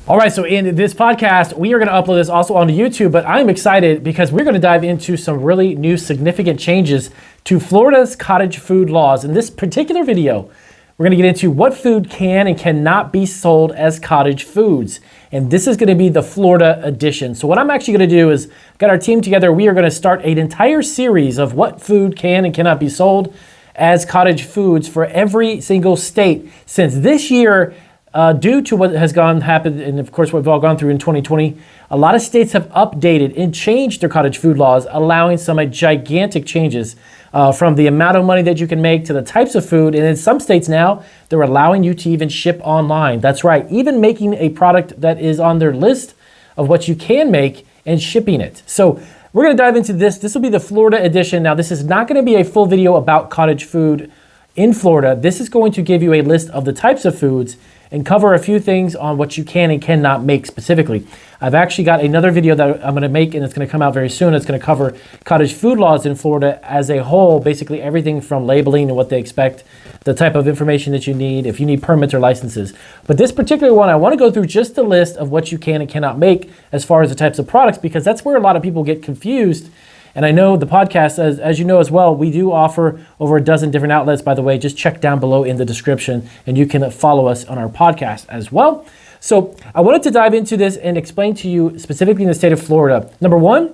All right, so in this podcast, we are going to upload this also onto YouTube, but I'm excited because we're going to dive into some really new significant changes to Florida's cottage food laws. In this particular video, we're going to get into what food can and cannot be sold as cottage foods. And this is going to be the Florida edition. So what I'm actually going to do is get our team together. We are going to start an entire series of what food can and cannot be sold as cottage foods for every single state. Since this year, due to what has happened, and of course what we've all gone through in 2020, a lot of states have updated and changed their cottage food laws, allowing some gigantic changes from the amount of money that you can make to the types of food. And in some states now, they're allowing you to even ship online. That's right, even making a product that is on their list of what you can make and shipping it. So we're going to dive into this. This will be the Florida edition. Now, this is not going to be a full video about cottage food in Florida. This is going to give you a list of the types of foods and cover a few things on what you can and cannot make specifically. I've actually got another video that I'm going to make, and it's going to come out very soon. It's going to cover cottage food laws in Florida as a whole, basically everything from labeling and what they expect, the type of information that you need, if you need permits or licenses. But this particular one, I want to go through just a list of what you can and cannot make as far as the types of products, because that's where a lot of people get confused. And I know the podcast, as you know as well, we do offer over a dozen different outlets, by the way. Just check down below in the description, and you can follow us on our podcast as well. So I wanted to dive into this and explain to you specifically in the state of Florida. Number one,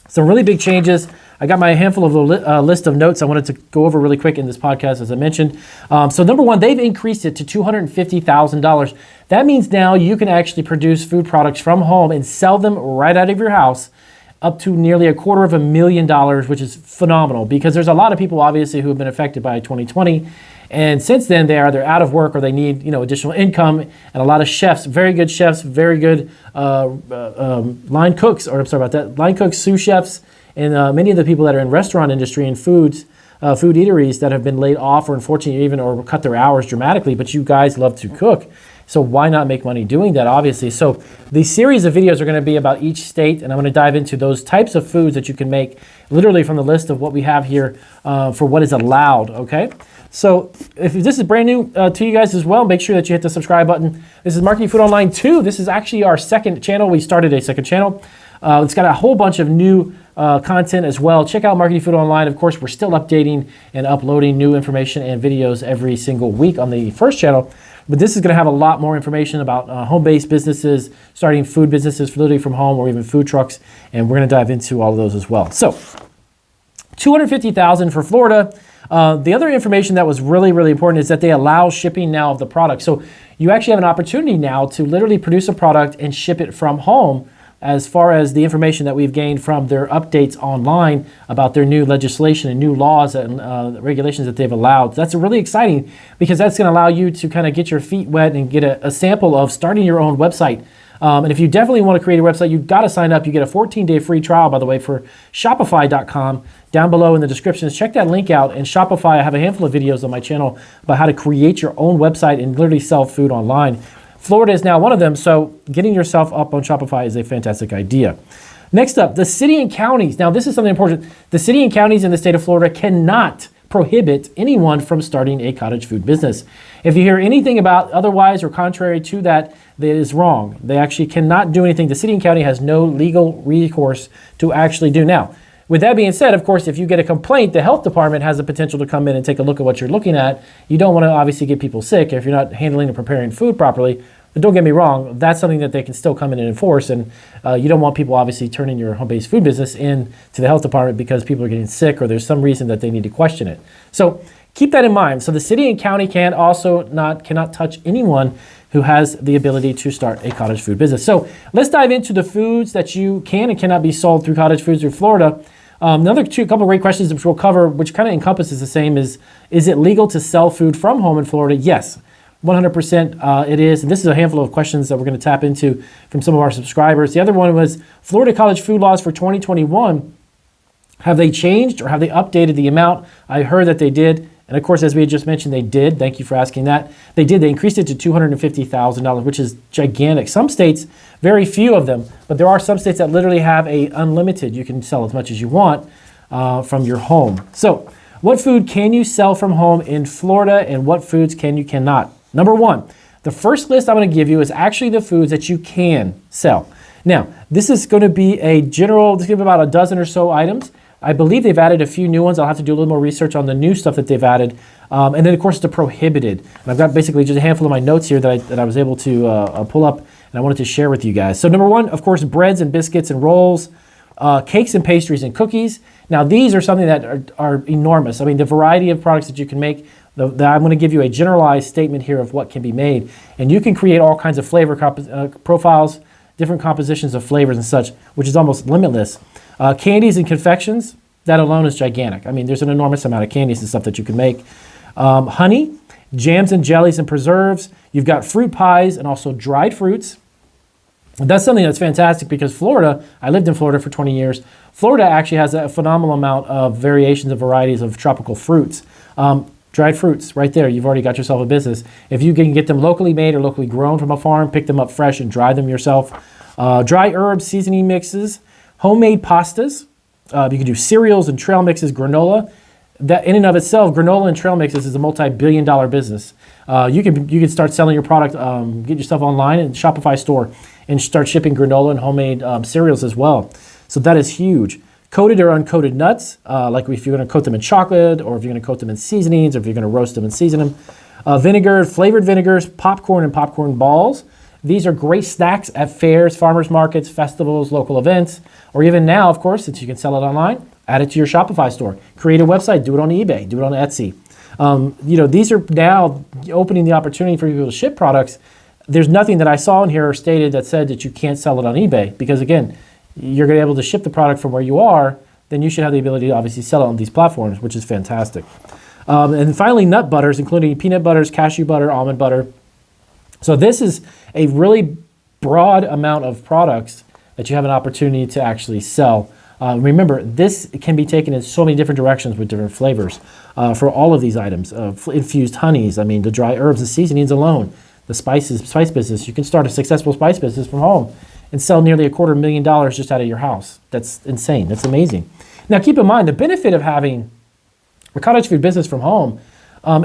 some really big changes. I got my handful of a list of notes I wanted to go over really quick in this podcast, as I mentioned. So number one, they've increased it to $250,000. That means now you can actually produce food products from home and sell them right out of your house, up to nearly $250,000, which is phenomenal, because there's a lot of people obviously who have been affected by 2020, and since then they're either out of work or they need additional income. And a lot of chefs, very good line cooks, line cooks, sous chefs, and many of the people that are in restaurant industry and food eateries that have been laid off, or unfortunately or cut their hours dramatically. But you guys love to cook, so why not make money doing that, obviously? So the series of videos are going to be about each state, and I'm going to dive into those types of foods that you can make literally from the list of what we have here for what is allowed, okay? So if this is brand new to you guys as well, make sure that you hit the subscribe button. This is Marketing Food Online 2. This is actually our second channel. We started a second channel. It's got a whole bunch of new content as well. Check out Marketing Food Online. Of course, we're still updating and uploading new information and videos every single week on the first channel. But this is going to have a lot more information about home-based businesses, starting food businesses literally from home, or even food trucks. And we're going to dive into all of those as well. So $250,000 for Florida. The other information that was really, really important is that they allow shipping now of the product. So you actually have an opportunity now to literally produce a product and ship it from home, as far as the information that we've gained from their updates online about their new legislation and new laws and regulations that they've allowed. That's really exciting, because that's going to allow you to kind of get your feet wet and get a sample of starting your own website. And if you definitely want to create a website, you've got to sign up. You get a 14-day free trial, by the way, for Shopify.com. Down below in the descriptions, check that link out. And Shopify, I have a handful of videos on my channel about how to create your own website and literally sell food online. Florida is now one of them, so getting yourself up on Shopify is a fantastic idea. Next up, the city and counties. Now, this is something important. The city and counties in the state of Florida cannot prohibit anyone from starting a cottage food business. If you hear anything about otherwise or contrary to that, that is wrong. They actually cannot do anything. The city and county has no legal recourse to actually do. Now, with that being said, of course, if you get a complaint, the health department has the potential to come in and take a look at what you're looking at. You don't want to obviously get people sick if you're not handling and preparing food properly. But don't get me wrong, that's something that they can still come in and enforce. And you don't want people obviously turning your home-based food business in to the health department because people are getting sick or there's some reason that they need to question it. So keep that in mind. So the city and county cannot touch anyone who has the ability to start a cottage food business. So let's dive into the foods that you can and cannot be sold through cottage foods through Florida. A couple of great questions which we'll cover, which kind of encompasses the same, is it legal to sell food from home in Florida? Yes, 100% it is. And this is a handful of questions that we're going to tap into from some of our subscribers. The other one was Florida college food laws for 2021. Have they changed or have they updated the amount? I heard that they did. And of course, as we had just mentioned, they did. Thank you for asking that. They did. They increased it to $250,000, which is gigantic. Some states, very few of them, but there are some states that literally have a unlimited. You can sell as much as you want from your home. So what food can you sell from home in Florida, and what foods cannot? Number one, The first list I'm going to give you is actually the foods that you can sell. Now, this is going to be a general, this is about a dozen or so items. I believe they've added a few new ones. I'll have to do a little more research on the new stuff that they've added. And then, of course, the prohibited. And I've got basically just a handful of my notes here that I was able to pull up, and I wanted to share with you guys. So number one, of course, breads and biscuits and rolls, cakes and pastries and cookies. Now, these are something that are enormous. I mean, the variety of products that you can make, I'm going to give you a generalized statement here of what can be made. And you can create all kinds of flavor profiles, different compositions of flavors and such, which is almost limitless. Candies and confections, that alone is gigantic. I mean, there's an enormous amount of candies and stuff that you can make. Honey, jams and jellies and preserves. You've got fruit pies and also dried fruits. That's something that's fantastic because Florida, I lived in Florida for 20 years. Florida actually has a phenomenal amount of variations and varieties of tropical fruits. Dried fruits, right there, you've already got yourself a business. If you can get them locally made or locally grown from a farm, pick them up fresh and dry them yourself. Dry herbs, seasoning mixes, homemade pastas. You can do cereals and trail mixes, granola. That in and of itself, granola and trail mixes is a multi-billion-dollar business. You can start selling your product, get yourself online in Shopify store and start shipping granola and homemade cereals as well. So that is huge. Coated or uncoated nuts, like if you're going to coat them in chocolate, or if you're going to coat them in seasonings, or if you're going to roast them and season them. Vinegar, flavored vinegars, popcorn and popcorn balls. These are great snacks at fairs, farmers markets, festivals, local events, or even now, of course, since you can sell it online, add it to your Shopify store. Create a website, do it on eBay, do it on Etsy. These are now opening the opportunity for people to ship products. There's nothing that I saw in here or stated that said that you can't sell it on eBay, because again, you're going to be able to ship the product from where you are, then you should have the ability to obviously sell it on these platforms, which is fantastic. And finally, nut butters, including peanut butters, cashew butter, almond butter. So this is a really broad amount of products that you have an opportunity to actually sell. Remember, this can be taken in so many different directions with different flavors for all of these items. Infused honeys, I mean, the dry herbs and seasonings alone, the spice business. You can start a successful spice business from home and sell nearly $250,000 just out of your house. That's insane. That's amazing. Now, keep in mind, the benefit of having a cottage food business from home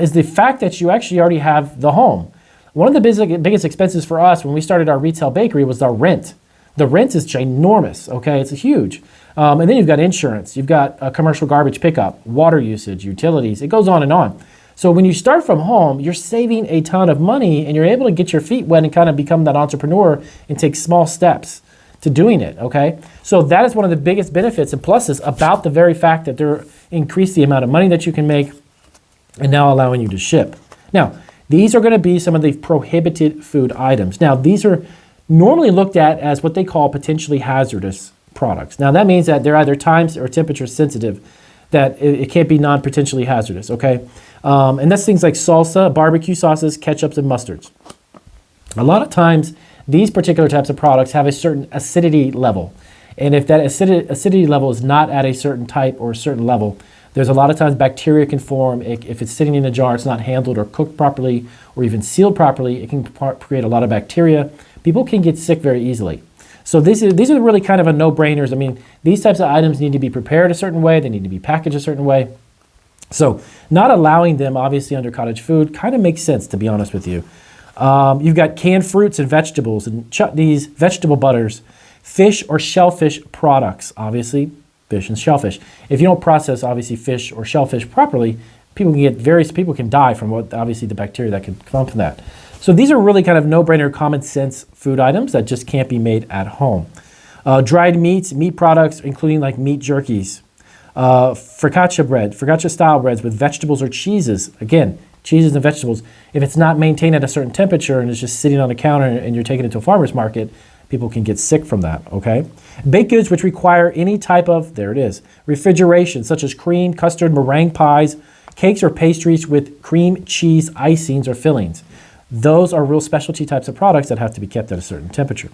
is the fact that you actually already have the home. One of the biggest expenses for us when we started our retail bakery was our rent. The rent is ginormous, okay? It's huge. And then you've got insurance. You've got commercial garbage pickup, water usage, utilities. It goes on and on. So when you start from home, you're saving a ton of money, and you're able to get your feet wet and kind of become that entrepreneur and take small steps to doing it, okay? So that is one of the biggest benefits and pluses about the very fact that they're increased the amount of money that you can make and now allowing you to ship. Now, these are going to be some of the prohibited food items. Now, these are normally looked at as what they call potentially hazardous products. Now, that means that they're either time or temperature sensitive, that it can't be non-potentially hazardous, okay? And that's things like salsa, barbecue sauces, ketchups, and mustards. A lot of times, these particular types of products have a certain acidity level. And if that acidity level is not at a certain type or a certain level, there's a lot of times bacteria can form. If it's sitting in a jar, it's not handled or cooked properly or even sealed properly, it can create a lot of bacteria. People can get sick very easily. So these are really kind of a no-brainers. I mean, these types of items need to be prepared a certain way. They need to be packaged a certain way. So not allowing them, obviously, under cottage food kind of makes sense, to be honest with you. You've got canned fruits and vegetables and chutneys, vegetable butters, fish or shellfish products, obviously, fish and shellfish. If you don't process, obviously, fish or shellfish properly, people can die from obviously the bacteria that can come from that. So these are really kind of no-brainer, common sense food items that just can't be made at home. Dried meats, meat products, including like meat jerkies. Focaccia bread, focaccia-style breads with vegetables or cheeses. Again, cheeses and vegetables. If it's not maintained at a certain temperature and it's just sitting on the counter and you're taking it to a farmer's market, people can get sick from that, okay? Baked goods which require any type of, there it is, refrigeration, such as cream, custard, meringue pies, cakes or pastries with cream, cheese, icings, or fillings. Those are real specialty types of products that have to be kept at a certain temperature.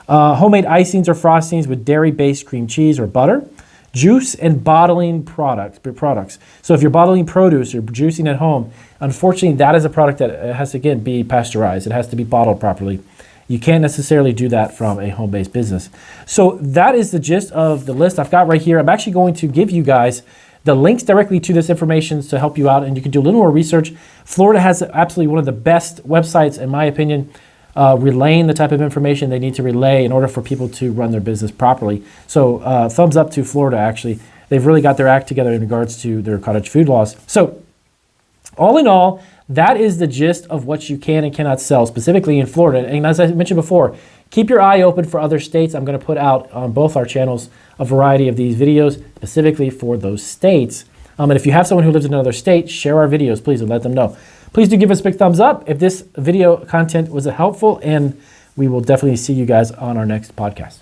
Homemade icings or frostings with dairy-based cream cheese or butter. Juice and bottling products. So if you're bottling produce or juicing at home, unfortunately, that is a product that has to, again, be pasteurized. It has to be bottled properly. You can't necessarily do that from a home-based business. So that is the gist of the list I've got right here. I'm actually going to give you guys the links directly to this information to help you out, and you can do a little more research. Florida has absolutely one of the best websites, in my opinion, relaying the type of information they need to relay in order for people to run their business properly. So thumbs up to Florida, actually. They've really got their act together in regards to their cottage food laws. So all in all, that is the gist of what you can and cannot sell, specifically in Florida. And as I mentioned before, keep your eye open for other states. I'm going to put out on both our channels a variety of these videos specifically for those states. And if you have someone who lives in another state, share our videos, please, and let them know. Please do give us a big thumbs up if this video content was helpful, and we will definitely see you guys on our next podcast.